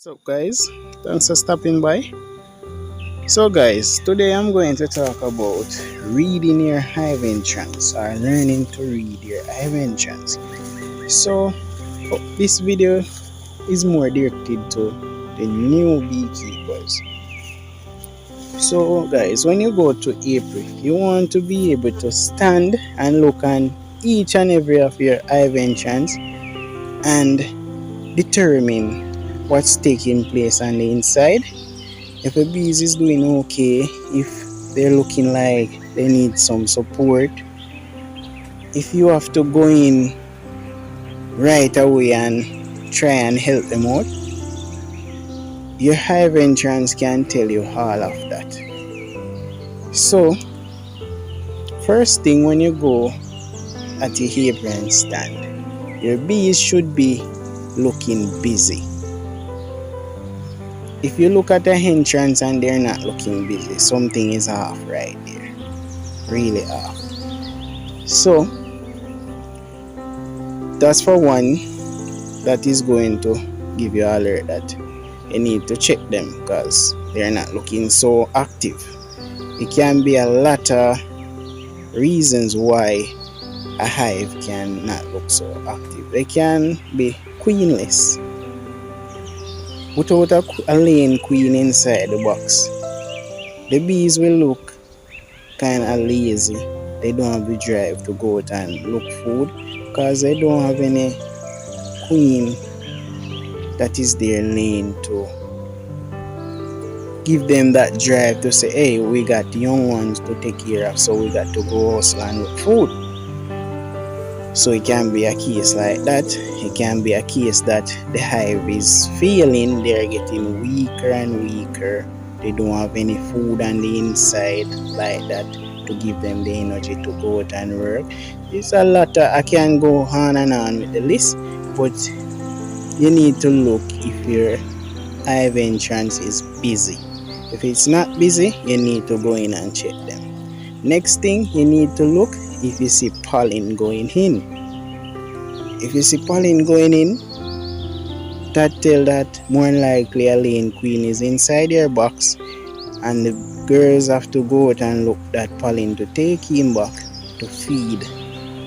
So guys, thanks for stopping by. So guys, today I'm going to talk about reading your hive entrance or learning to read your hive entrance. So this video is more directed to the new beekeepers. So guys, when you go to April, you want to be able to stand and look on each and every of your hive entrance and determine what's taking place on the inside. If a bees is doing okay, if they're looking like they need some support, if you have to go in right away and try and help them out, your hive entrance can tell you all of that. So, first thing when you go at your apron stand, your bees should be looking busy. If you look at the entrance and they're not looking busy, something is off right there. Really off. So, that's for one, that is going to give you an alert that you need to check them because they're not looking so active. It can be a lot of reasons why a hive can not look so active. They can be queenless. Without a laying queen inside the box, the bees will look kind of lazy. They don't have the drive to go out and look food because they don't have any queen that is there laying to give them that drive to say, hey, we got young ones to take care of, so we got to go hustle and look food. So it can be a case like that. It can be a case that the hive is failing, they're getting weaker and weaker. They don't have any food on the inside like that to give them the energy to go out and work. It's a lot of, I can go on and on with the list, but you need to look if your hive entrance is busy. If it's not busy, you need to go in and check them. Next thing, you need to look if you see pollen going in. If you see pollen going in, that tells that more likely a laying queen is inside your box and the girls have to go out and look that pollen to take him back to feed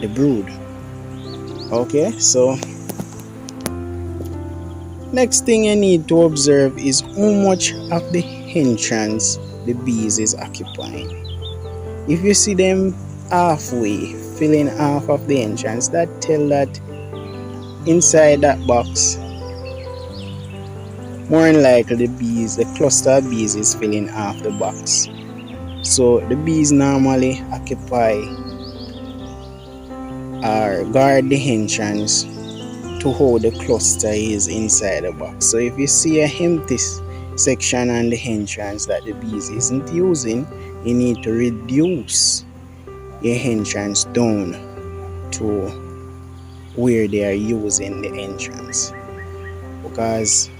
the brood. Okay, so next thing you need to observe is how much of the entrance the bees is occupying. If you see them halfway, filling half of the entrance, that tells that inside that box, more than likely the cluster of bees is filling half the box. So the bees normally occupy or guard the entrance to how the cluster is inside the box. So if you see a empty section on the entrance that the bees isn't using, you need to reduce your entrance down to where they are using the entrance, because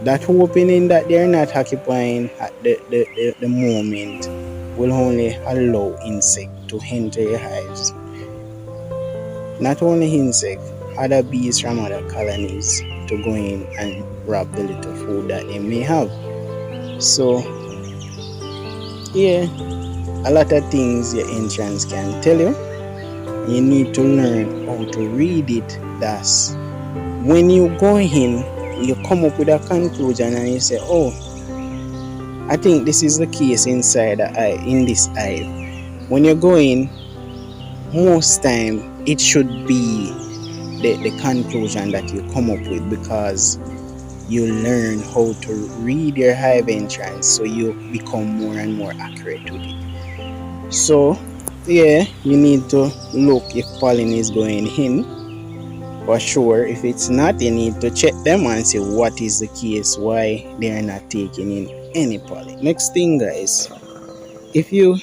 that opening that they're not occupying at the moment will only allow insect to enter your hives. Not only insect, other bees from other colonies to go in and rob the little food that they may have. So yeah, a lot of things your entrance can tell you. You need to learn how to read it. That's when you go in, you come up with a conclusion and you say, oh, I think this is the case inside in this hive. When you go in, most time it should be the conclusion that you come up with, because you learn how to read your hive entrance, so you become more and more accurate with it. So yeah, you need to look if pollen is going in. For sure, if it's not, you need to check them and see what is the case, why they are not taking in any pollen. Next thing guys, if you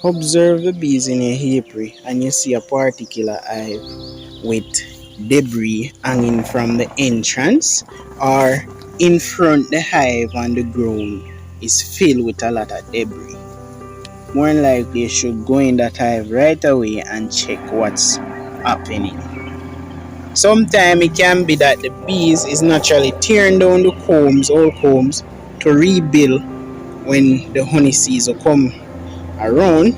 observe the bees in your apiary and you see a particular hive with debris hanging from the entrance, or in front the hive on the ground is filled with a lot of debris, more than likely you should go in that hive right away and check what's happening. Sometimes it can be that the bees is naturally tearing down the combs, old combs, to rebuild when the honey season come around.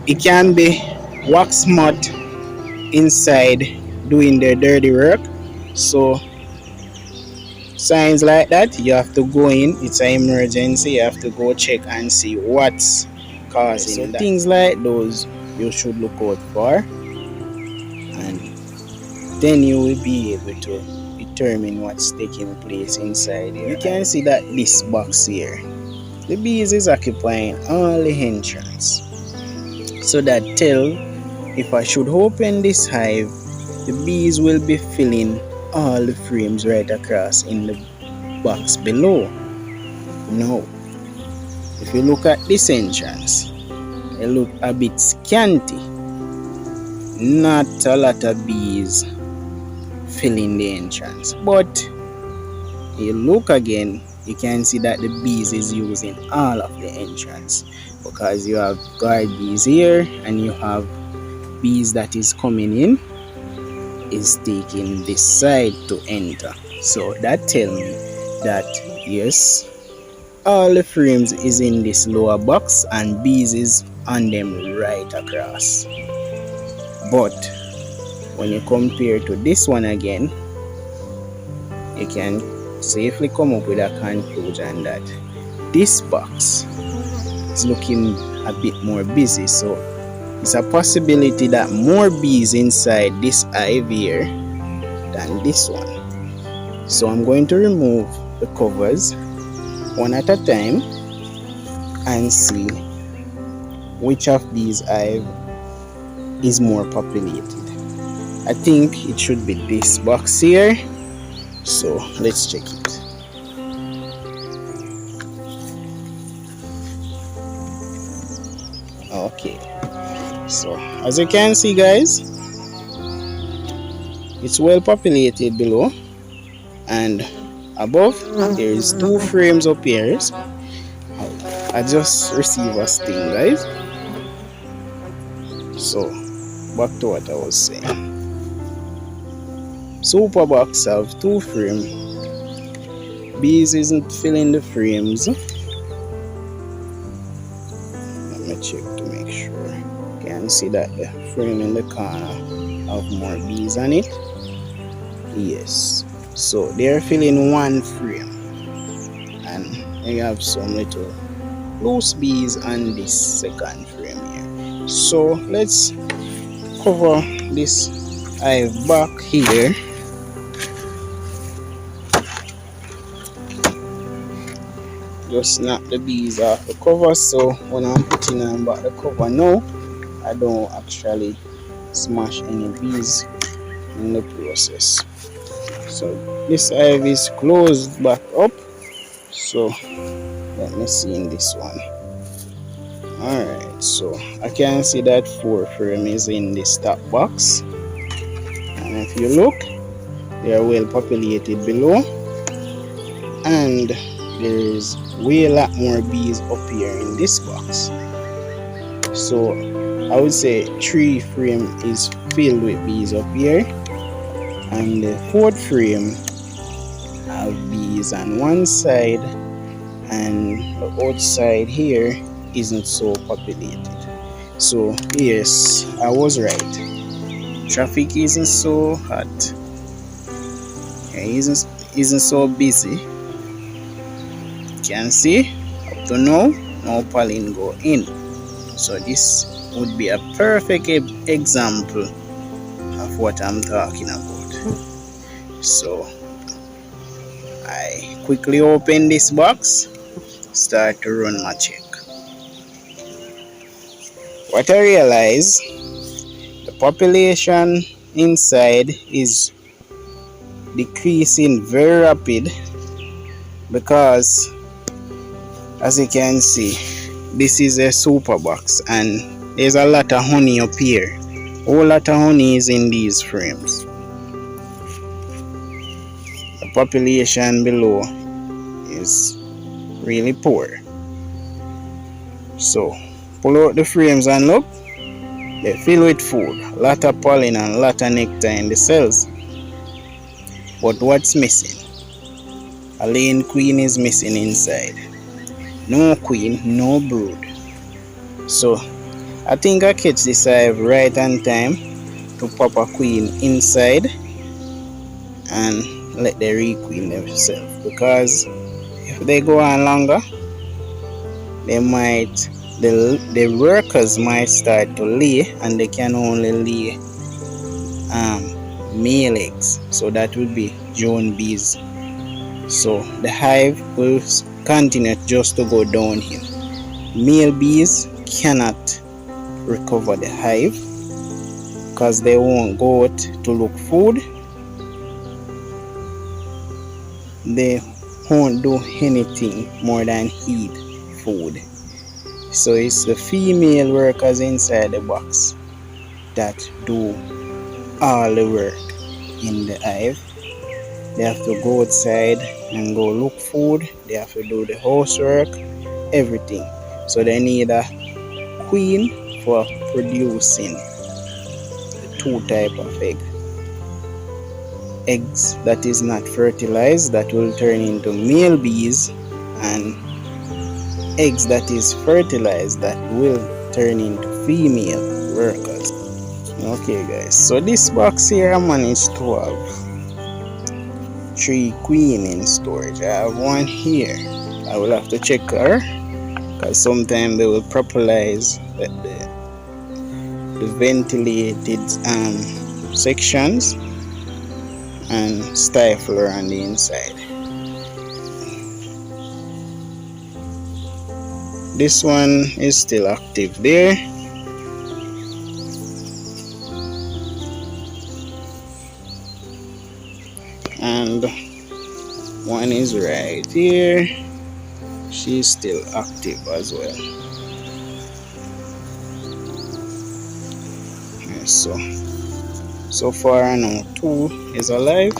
It can be wax moth inside doing their dirty work. So signs like that, you have to go in. It's an emergency. You have to go check and see what's causing that. Things like those you should look out for, and then you will be able to determine what's taking place inside here. You can see that this box here, the bees is occupying all the entrance. So that tell if I should open this hive, the bees will be filling all the frames right across in the box below. Now, if you look at this entrance, it look a bit scanty. Not a lot of bees filling the entrance, but you look again, you can see that the bees is using all of the entrance, because you have guard bees here and you have bees that is coming in is taking this side to enter. So that tell me that yes, all the frames is in this lower box and bees is on them right across. But when you compare to this one again, you can safely come up with a conclusion that this box is looking a bit more busy. So it's a possibility that more bees inside this hive here than this one. So I'm going to remove the covers one at a time and see which of these hive is more populated. I think it should be this box here. So let's check it. Okay, so as you can see guys, it's well populated below, and above there is 2 frames up here. I just received a sting guys. So back to what I was saying. Super box have 2 frames. Bees isn't filling the frames. Let me check to make sure. You can see that the frame in the corner have more bees on it. Yes. So they're filling 1 frame. And you have some little loose bees on this second frame here. So let's cover this hive back here. Just snap the bees off the cover, so when I'm putting on back the cover now, I don't actually smash any bees in the process. So this hive is closed back up, so let me see in this one. Alright, so I can see that 4 frame is in this top box, and if you look, they are well populated below, and there is way a lot more bees up here in this box. So I would say 3 frame is filled with bees up here, and the 4th frame have bees on one side, and the outside here isn't so populated. So yes, I was right. Traffic isn't so hot. Isn't so busy. You can see up to now, no pollen go in. So this would be a perfect example of what I'm talking about. So I quickly open this box, start to run my check. What I realize, the population inside is decreasing very rapid, because as you can see, this is a super box and there's a lot of honey up here. A whole lot of honey is in these frames. The population below is really poor. So pull out the frames and look. They fill with food, a lot of pollen and a lot of nectar in the cells. But what's missing? A laying queen is missing inside. No queen, no brood. So I think I catch this hive right on time to pop a queen inside and let the requeen themselves, because if they go on longer, they might the workers might start to lay, and they can only lay male eggs, so that would be drone bees. So the hive will continue just to go downhill. Male bees cannot recover the hive because they won't go out to look food. They won't do anything more than eat food. So it's the female workers inside the box that do all the work in the hive. They have to go outside and go look food. They have to do the housework, everything. So they need a queen for producing the two type of eggs that is not fertilized, that will turn into male bees, and eggs that is fertilized that will turn into female workers. Okay guys, so this box here I managed to have 3 queen in storage. I have one here. I will have to check her because sometimes they will properlize the ventilated sections and stifle her on the inside. This one is still active there. And one is right here. She's still active as well. Okay, so far I know 2 is alive.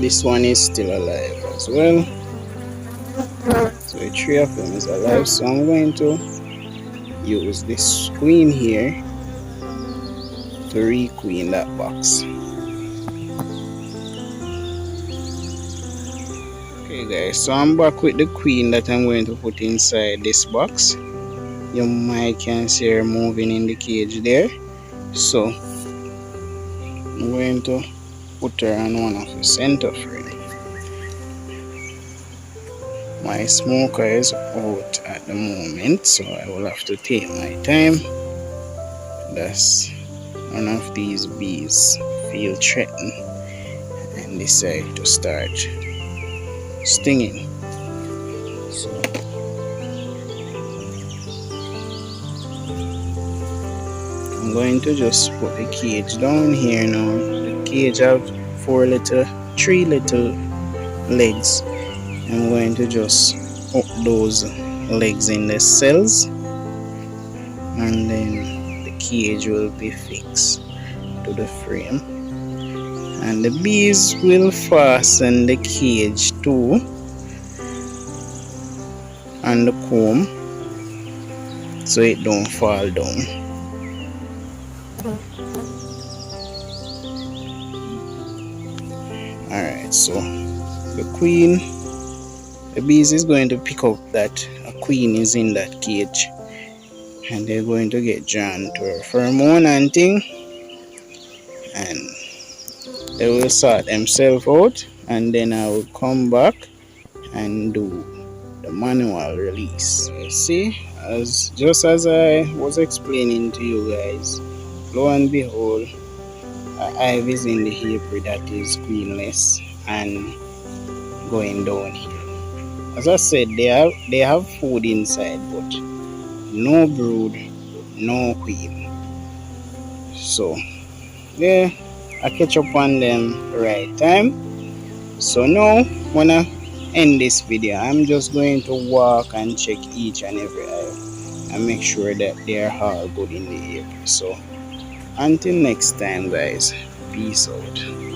This one is still alive as well. So 3 of them is alive. So I'm going to use this queen here to requeen that box. Okay guys, so I'm back with the queen that I'm going to put inside this box. You might can see her moving in the cage there. So I'm going to put her on one of the center frames. My smoker is out at the moment, so I will have to take my time. Thus, one of these bees feel threatened and decide to start stinging. So I'm going to just put the cage down here now. The cage have 3 little legs. I'm going to just hook those legs in the cells, and then the cage will be fixed to the frame, and the bees will fasten the cage too and the comb so it don't fall down. Alright, so the bees is going to pick up that a queen is in that cage, and they're going to get drawn to her pheromone and thing, and they will sort themselves out, and then I will come back and do the manual release. You see, just as I was explaining to you guys, lo and behold, a hive is in the apiary that is queenless and going downhill. As I said, they have food inside, but no brood, no queen. So yeah, I catch up on them right time. So now when I end this video, I'm just going to walk and check each and every hive and make sure that they are all good in the apiary. So until next time guys, peace out.